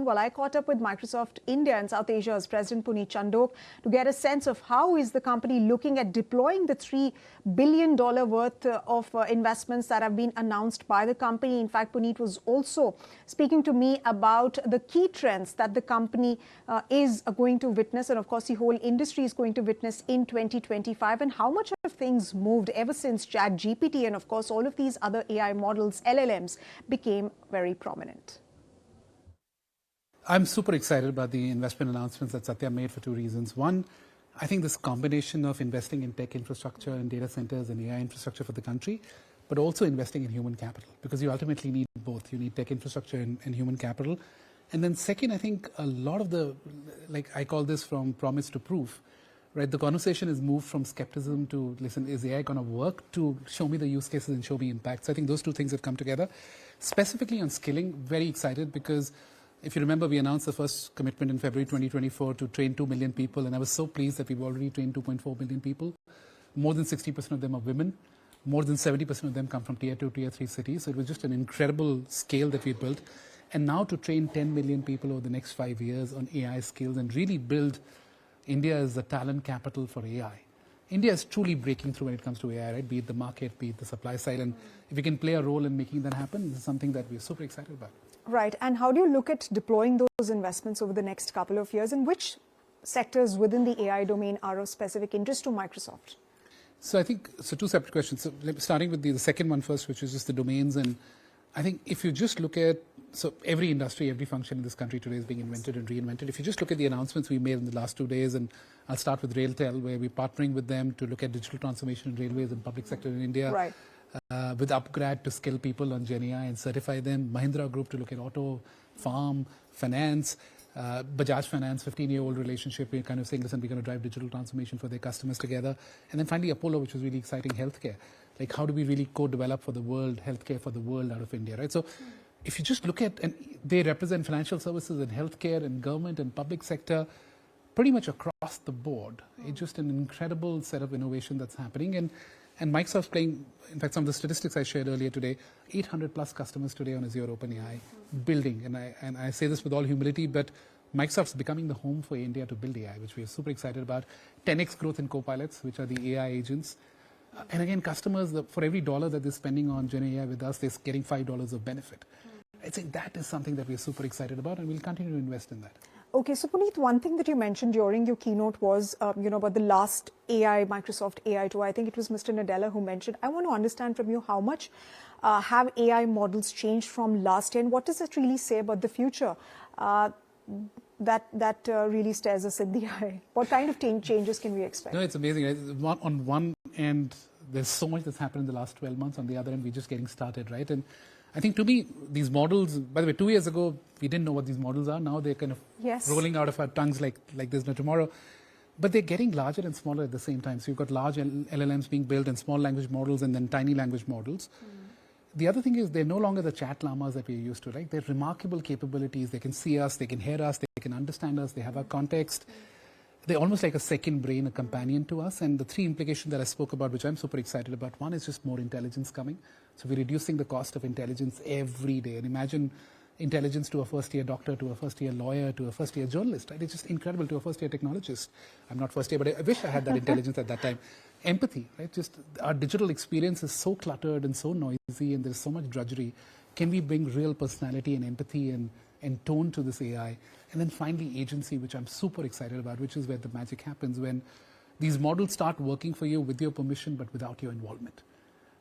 Well, I caught up with Microsoft India and South Asia's President Puneet Chandok to get a sense of how is the company looking at deploying the $3 billion worth of investments that have been announced by the company. In fact, Puneet was also speaking to me about the key trends that the company is going to witness, and of course the whole industry is going to witness in 2025, and how much have things moved ever since ChatGPT and of course all of these other AI models, LLMs, became very prominent. I'm super excited about the investment announcements that Satya made for two reasons. One, I think this combination of investing in tech infrastructure and data centers and AI infrastructure for the country, but also investing in human capital, because you ultimately need both. You need tech infrastructure and human capital. And then second, I think a lot of the, like I call this from promise to proof, right? The conversation has moved from skepticism to, listen, is AI going to work, to show me the use cases and show me impact. So I think those two things have come together. Specifically on skilling, very excited, because if you remember, we announced the first commitment in February 2024 to train 2 million people, and I was so pleased that we've already trained 2.4 million people. More than 60% of them are women. More than 70% of them come from tier 2, tier 3 cities. So it was just an incredible scale that we built. And now to train 10 million people over the next 5 years on AI skills and really build India as a talent capital for AI. India is truly breaking through when it comes to AI, right? Be it the market, be it the supply side. And if we can play a role in making that happen, this is something that we're super excited about. Right. And how do you look at deploying those investments over the next couple of years? And which sectors within the AI domain are of specific interest to Microsoft? So I think, so two separate questions. So starting with the second one first, which is just the domains. And I think if you just look at, so every industry, every function in this country today is being invented and reinvented. If you just look at the announcements we made in the last 2 days, and I'll start with RailTel, where we're partnering with them to look at digital transformation in railways and public sector in India. Right. With Upgrad to skill people on GenAI and certify them. Mahindra Group to look at auto, farm, finance. Bajaj Finance, 15-year-old relationship. We're kind of saying, listen, we're going to drive digital transformation for their customers together. And then finally Apollo, which was really exciting, healthcare. Like, how do we really co-develop for the world, healthcare for the world out of India, right? So if you just look at, and they represent financial services and healthcare and government and public sector pretty much across the board. It's just an incredible set of innovation that's happening. And Microsoft's playing, in fact, some of the statistics I shared earlier today, 800 plus customers today on Azure OpenAI building. And I say this with all humility, but Microsoft's becoming the home for India to build AI, which we're super excited about. 10x growth in co-pilots, which are the AI agents. And again, customers, for every dollar that they're spending on GenAI with us, they're getting $5 of benefit. I think that is something that we're super excited about, and we'll continue to invest in that. Okay, so Puneet, one thing that you mentioned during your keynote was, about the last AI, Microsoft AI tour. I think it was Mr. Nadella who mentioned. I want to understand from you how much have AI models changed from last year, and what does it really say about the future that really stares us in the eye? What kind of changes can we expect? No, it's amazing. On one end, there's so much that's happened in the last 12 months. On the other end, we're just getting started, right? And I think to me, these models, by the way, 2 years ago, we didn't know what these models are. Now they're kind of rolling out of our tongues like there's no tomorrow. But they're getting larger and smaller at the same time. So you've got large LLMs being built and small language models and then tiny language models. The other thing is they're no longer the chat llamas that we're used to, right? They're remarkable capabilities. They can see us, they can hear us, they can understand us, they have our context. They're almost like a second brain, a companion to us. And the three implications that I spoke about, which I'm super excited about, one is just more intelligence coming. So we're reducing the cost of intelligence every day. And imagine intelligence to a first-year doctor, to a first-year lawyer, to a first-year journalist, right? It's just incredible, to a first-year technologist. I'm not first-year, but I wish I had that intelligence at that time. Empathy, right? Just our digital experience is so cluttered and so noisy, and there's so much drudgery. Can we bring real personality and empathy and tone to this AI? And then finally, agency, which I'm super excited about, which is where the magic happens, when these models start working for you with your permission, but without your involvement.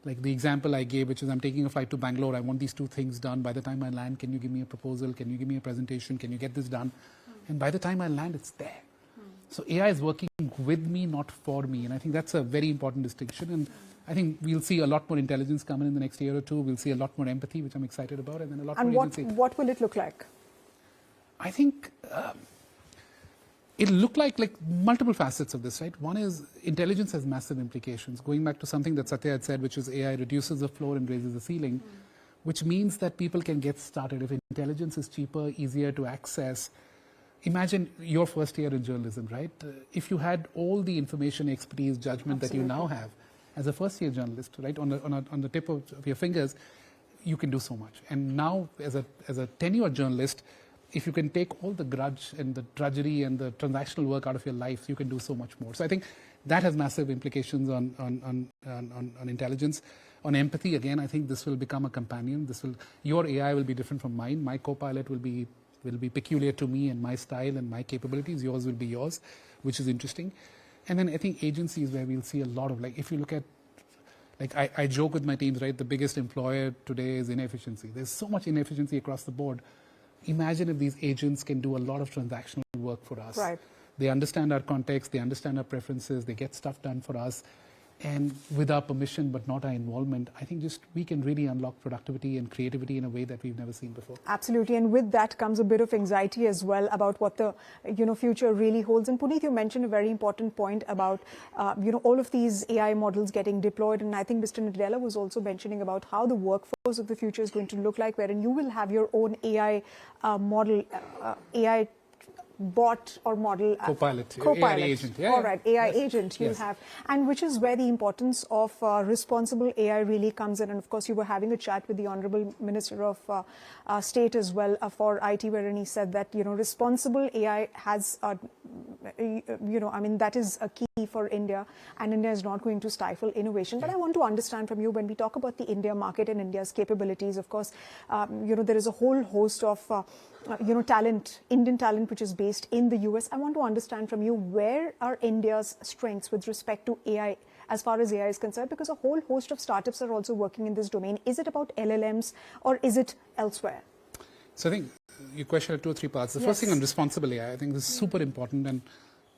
Like the example I gave, which is I'm taking a flight to Bangalore. I want these two things done. By the time I land, can you give me a proposal? Can you give me a presentation? Can you get this done? And by the time I land, it's there. So AI is working with me, not for me. And I think that's a very important distinction. And I think we'll see a lot more intelligence coming in the next year or two. We'll see a lot more empathy, which I'm excited about, and then a lot more agency. And what will it look like? I think it'll look like multiple facets of this, right? One is intelligence has massive implications. Going back to something that Satya had said, which is AI reduces the floor and raises the ceiling, which means that people can get started. If intelligence is cheaper, easier to access, imagine your first year in journalism, right? If you had all the information, expertise, judgment that you now have as a first-year journalist, right, on the tip of your fingers, you can do so much. And now, as a tenured journalist, if you can take all the grudge and the drudgery and the transactional work out of your life, you can do so much more. So I think that has massive implications on intelligence. On empathy, again, I think this will become a companion. Your AI will be different from mine. My co-pilot will be peculiar to me and my style and my capabilities. Yours will be yours, which is interesting. And then I think agency is where we'll see a lot of, like, if you look at, like, I joke with my teams, right? The biggest employer today is inefficiency. There's so much inefficiency across the board. Imagine if these agents can do a lot of transactional work for us. Right. They understand our context, they understand our preferences, they get stuff done for us. And with our permission, but not our involvement, I think just we can really unlock productivity and creativity in a way that we've never seen before. Absolutely. And with that comes a bit of anxiety as well about what the future really holds. And Puneet, you mentioned a very important point about all of these AI models getting deployed. And I think Mr. Nadella was also mentioning about how the workforce of the future is going to look like, wherein you will have your own AI model, AI bot or model. Co-pilot. AI agent. Yeah, all right, AI agent you'll yes. have. And which is where the importance of responsible AI really comes in. And of course, you were having a chat with the Honorable Minister of State as well for IT, wherein he said that, responsible AI has, that is a key for India, and India is not going to stifle innovation. But I want to understand from you, when we talk about the India market and India's capabilities, of course, there is a whole host of talent, Indian talent, which is based in the US. I want to understand from you, where are India's strengths with respect to AI as far as AI is concerned? Because a whole host of startups are also working in this domain. Is it about LLMs or is it elsewhere? So I think your question had 2 or 3 parts. The first thing on responsible AI, I think this is super important.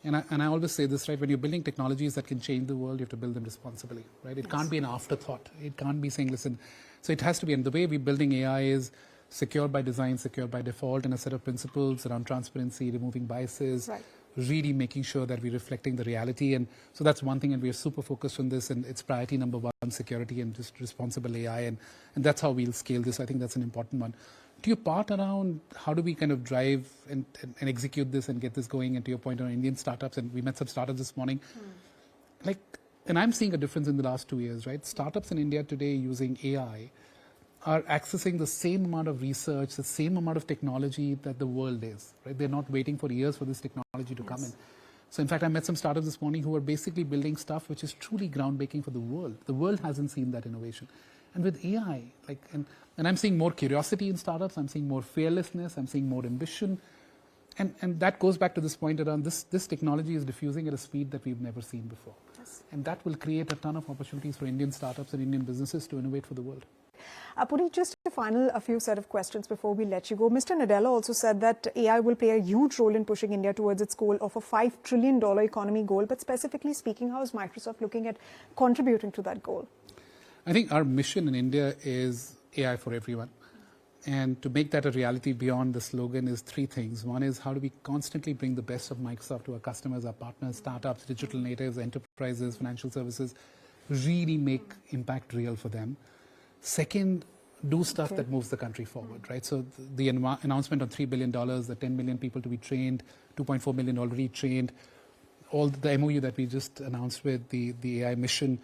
And I always say this, right? When you're building technologies that can change the world, you have to build them responsibly, right? It can't be an afterthought. It can't be saying, listen, so it has to be, and the way we're building AI is secure by design, secure by default, and a set of principles around transparency, removing biases, really making sure that we're reflecting the reality. And so that's one thing, and we are super focused on this, and it's priority number 1, security and just responsible AI, and that's how we'll scale this. I think that's an important one. To your part around how do we kind of drive and execute this and get this going, and to your point on Indian startups, and we met some startups this morning, and I'm seeing a difference in the last 2 years, right? Startups in India today using AI are accessing the same amount of research, the same amount of technology that the world is, right? They're not waiting for years for this technology to come in. So in fact, I met some startups this morning who are basically building stuff which is truly groundbreaking for the world. The world hasn't seen that innovation. And with AI, and I'm seeing more curiosity in startups, I'm seeing more fearlessness, I'm seeing more ambition. And that goes back to this point around this technology is diffusing at a speed that we've never seen before. And that will create a ton of opportunities for Indian startups and Indian businesses to innovate for the world. Puneet, just a few set of questions before we let you go. Mr. Nadella also said that AI will play a huge role in pushing India towards its goal of a $5 trillion economy goal. But specifically speaking, how is Microsoft looking at contributing to that goal? I think our mission in India is AI for everyone. And to make that a reality beyond the slogan is 3 things. One is, how do we constantly bring the best of Microsoft to our customers, our partners, startups, digital natives, enterprises, financial services, really make impact real for them. Second, do stuff that moves the country forward, right? So the announcement on $3 billion, the 10 million people to be trained, 2.4 million already trained, all the MOU that we just announced with the AI mission,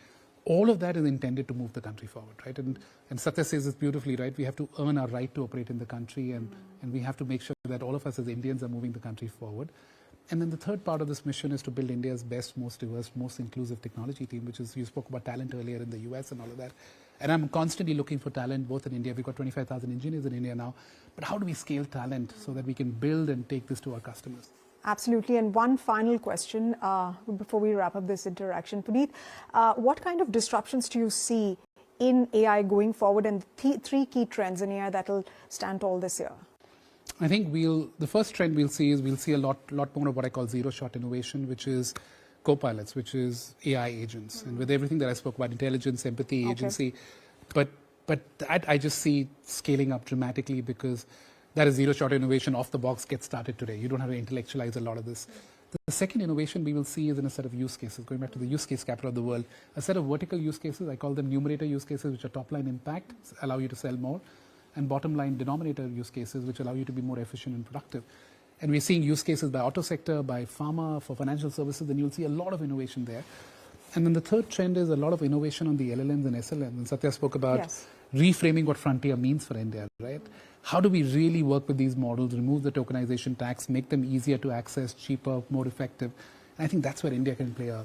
all of that is intended to move the country forward, right? And Satya says this beautifully, right? We have to earn our right to operate in the country, and we have to make sure that all of us as Indians are moving the country forward. And then the third part of this mission is to build India's best, most diverse, most inclusive technology team, which is, you spoke about talent earlier in the US and all of that. And I'm constantly looking for talent, both in India. We've got 25,000 engineers in India now. But how do we scale talent so that we can build and take this to our customers? Absolutely. And one final question before we wrap up this interaction. Puneet, what kind of disruptions do you see in AI going forward, and 3 key trends in AI that will stand tall this year? I think the first trend we'll see a lot more of what I call zero-shot innovation, which is co-pilots, which is AI agents. And with everything that I spoke about, intelligence, empathy, agency, but that I just see scaling up dramatically, because that is zero-shot innovation, off the box, get started today. You don't have to intellectualize a lot of this. The second innovation we will see is in a set of use cases, going back to the use case capital of the world, a set of vertical use cases, I call them numerator use cases, which are top-line impact, allow you to sell more, and bottom-line denominator use cases, which allow you to be more efficient and productive. And we're seeing use cases by auto sector, by pharma, for financial services, and you'll see a lot of innovation there. And then the third trend is a lot of innovation on the LLMs and SLMs. And Satya spoke about reframing what frontier means for India, right? how do we really work with these models, remove the tokenization tax, make them easier to access, cheaper, more effective? And I think that's where India can play a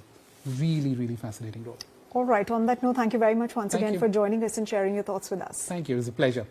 really, really fascinating role. All right. On that note, thank you very much once again for joining us and sharing your thoughts with us. Thank you. It was a pleasure.